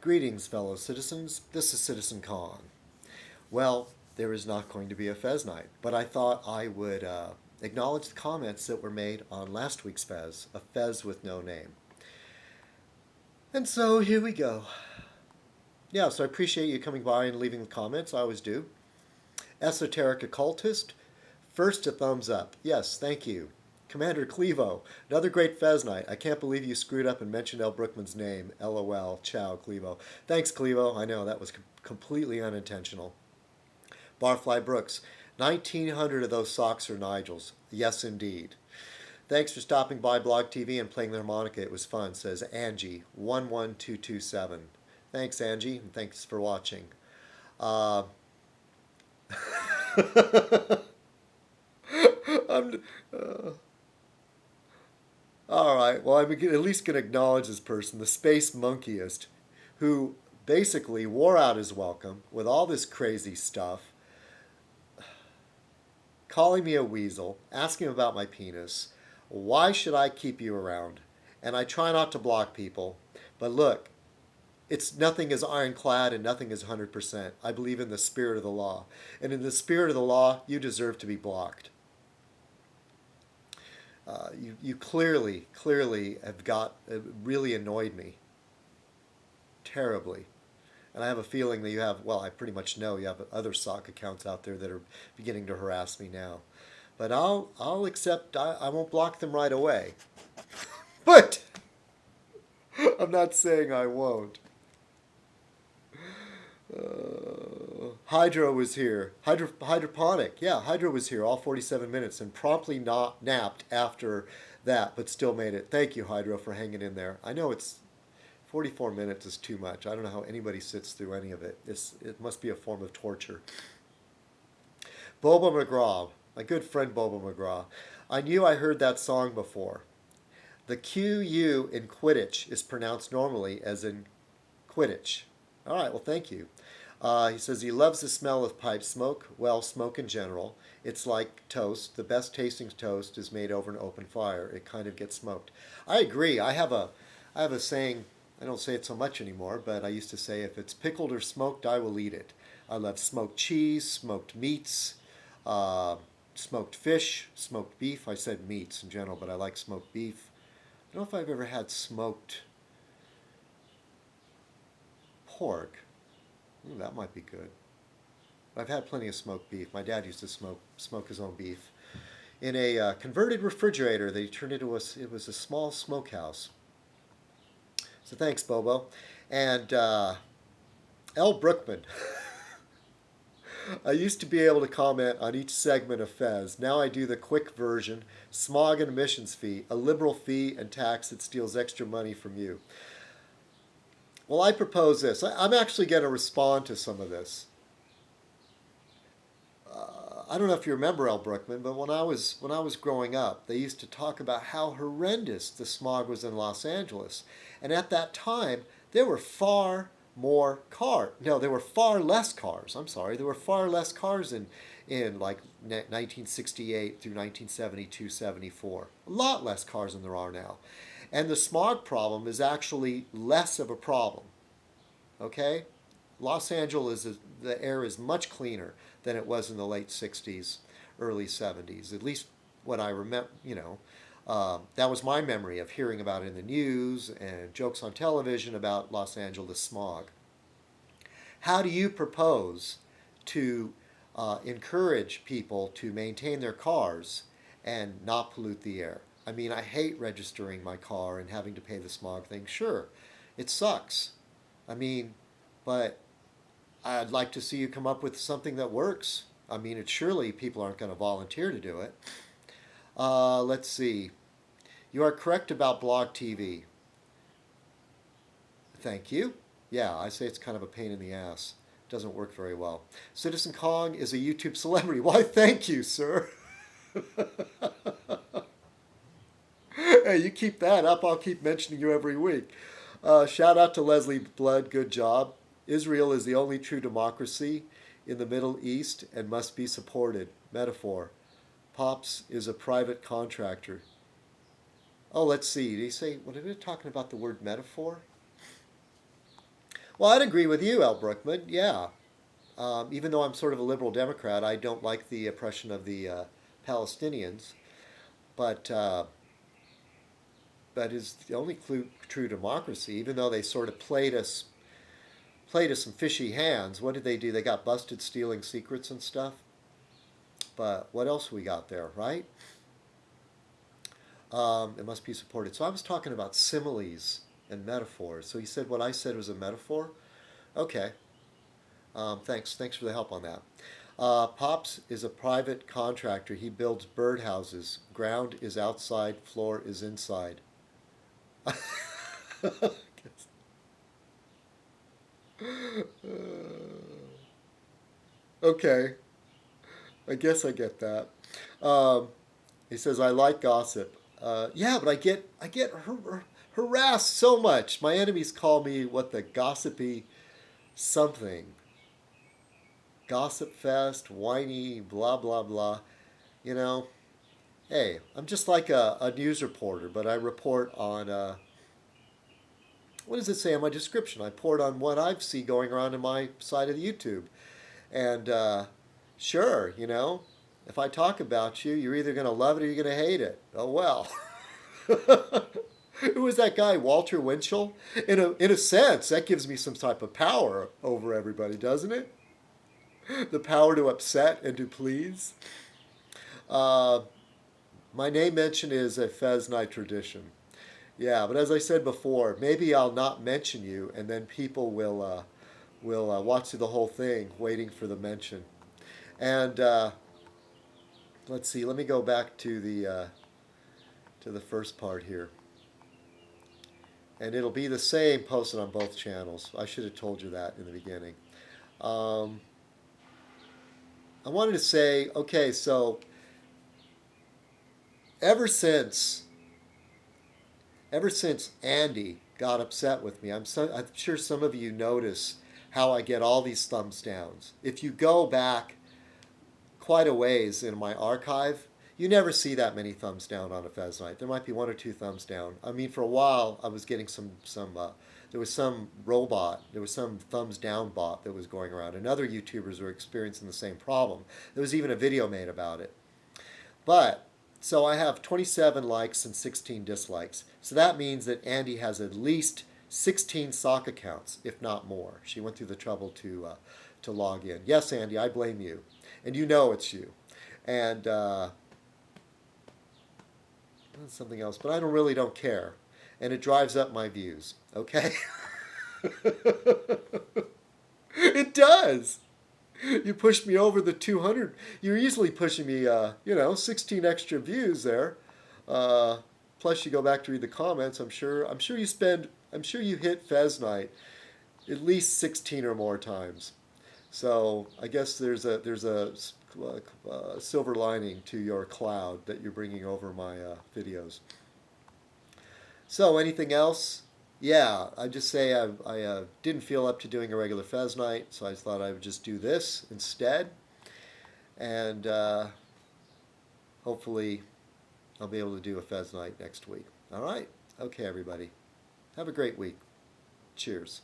Greetings, fellow citizens. This is Citizen Kong. Well, there is not going to be a Fez Night, but I thought I would acknowledge the comments that were made on last week's Fez, a Fez with no name. And so here we go. Yeah, so I appreciate you coming by and leaving the comments. I always do. Esoteric Occultist, first a thumbs up. Yes, thank you. Commander Clevo, another great Fez night. I can't believe you screwed up and mentioned El Brookman's name. LOL. Ciao, Clevo. Thanks, Clevo. I know that was completely unintentional. Barfly Brooks, 1,900 of those socks are Nigel's. Yes, indeed. Thanks for stopping by Blog TV and playing the harmonica. It was fun, says Angie, 11227. Thanks, Angie, and thanks for watching. I'm, uh, all right, well, I'm at least going to acknowledge this person, the Space Monkeyist, who basically wore out his welcome with all this crazy stuff, calling me a weasel, asking about my penis. Why should I keep you around? And I try not to block people, but look, it's nothing is ironclad and nothing is 100%. I believe in the spirit of the law. And in the spirit of the law, you deserve to be blocked. You clearly have really annoyed me terribly. And I have a feeling that you have, well, I pretty much know you have other sock accounts out there that are beginning to harass me now. But I'll accept, I won't block them right away. But I'm not saying I won't. Hydro was here. Hydroponic. Yeah, Hydro was here all 47 minutes and promptly not napped after that, but still made it. Thank you, Hydro, for hanging in there. I know it's 44 minutes is too much. I don't know how anybody sits through any of it. It must be a form of torture. Boba McGraw, my good friend Boba McGraw. I knew I heard that song before. The QU in Quidditch is pronounced normally as in Quidditch. All right, well, thank you. He says he loves the smell of pipe smoke. Well, smoke in general. It's like toast. The best tasting toast is made over an open fire. It kind of gets smoked. I agree. I have a saying. I don't say it so much anymore, but I used to say, if it's pickled or smoked, I will eat it. I love smoked cheese, smoked meats, smoked fish, smoked beef. I said meats in general, but I like smoked beef. I don't know if I've ever had smoked pork. Ooh, that might be good. I've had plenty of smoked beef. My dad used to smoke his own beef in a converted refrigerator that he turned into it was a small smokehouse. So thanks, Bobo. And L. Brookman. I used to be able to comment on each segment of Fez. Now I do the quick version, smog and emissions fee, a liberal fee and tax that steals extra money from you. Well, I propose this. I'm actually going to respond to some of this. I don't know if you remember L. Brookman, but when I was growing up, they used to talk about how horrendous the smog was in Los Angeles, and at that time there were far more cars. No, there were far less cars. I'm sorry, there were far less cars in like 1968 through 1972, 74. A lot less cars than there are now, and the smog problem is actually less of a problem. Okay, Los Angeles the air is much cleaner than it was in the late 60s, early 70s. At least what I remember, that was my memory of hearing about it in the news and jokes on television about Los Angeles smog. How do you propose to encourage people to maintain their cars and not pollute the air? I mean, I hate registering my car and having to pay the smog thing. Sure, it sucks. I mean, but I'd like to see you come up with something that works. I mean, surely people aren't going to volunteer to do it. Let's see. You are correct about Blog TV. Thank you. Yeah, I say it's kind of a pain in the ass. It doesn't work very well. Citizen Kong is a YouTube celebrity. Why, thank you, sir. Hey, you keep that up, I'll keep mentioning you every week. Shout out to Leslie Blood, good job. Israel is the only true democracy in the Middle East and must be supported. Metaphor. Pops is a private contractor. Oh, let's see. Did he say, what are they talking about the word metaphor? Well, I'd agree with you, Al Brookman. Yeah. Even though I'm sort of a liberal Democrat, I don't like the oppression of the Palestinians. But that is the only true democracy. Even though they sort of played us some fishy hands. What did they do? They got busted stealing secrets and stuff. But what else we got there, right? It must be supported. So I was talking about similes and metaphors. So he said what I said was a metaphor. Okay. Thanks for the help on that. Pops is a private contractor. He builds birdhouses. Ground is outside, floor is inside. Okay, I guess I get that. Um, he says I like gossip. Yeah, but I get harassed so much. My enemies call me what, the gossipy something. Gossip fest, whiny, blah blah blah. You know, hey, I'm just like a news reporter, but I report on what does it say in my description? I report on what I see going around in my side of the YouTube. And sure, if I talk about you, you're either going to love it or you're going to hate it. Oh well. Who was that guy, Walter Winchell? In a sense, that gives me some type of power over everybody, doesn't it? The power to upset and to please. Uh, my name mention is a Fez Night tradition. Yeah, but as I said before, maybe I'll not mention you, and then people will watch through the whole thing, waiting for the mention. And let's see. Let me go back to the first part here, and it'll be the same posted on both channels. I should have told you that in the beginning. Um, I wanted to say, okay, so ever since ever since Andy got upset with me, I'm sure some of you notice how I get all these thumbs downs. If you go back quite a ways in my archive, you never see that many thumbs down on a Fez night. There might be one or two thumbs down. I mean, for a while, I was getting there was some robot, there was some thumbs down bot that was going around, and other YouTubers were experiencing the same problem. There was even a video made about it. But, so I have 27 likes and 16 dislikes. So that means that Andy has at least 16 sock accounts, if not more. She went through the trouble to log in. Yes, Andy, I blame you. And you know it's you. And something else, but I don't care. And it drives up my views, okay? It does. You pushed me over the 200. You're easily pushing me, 16 extra views there. Plus, you go back to read the comments. I'm sure you hit Fez Night at least 16 or more times. So I guess there's a silver lining to your cloud that you're bringing over my videos. So anything else? Yeah, I just say I didn't feel up to doing a regular Fez night, so I thought I would just do this instead. And hopefully I'll be able to do a Fez night next week. All right? Okay, everybody. Have a great week. Cheers.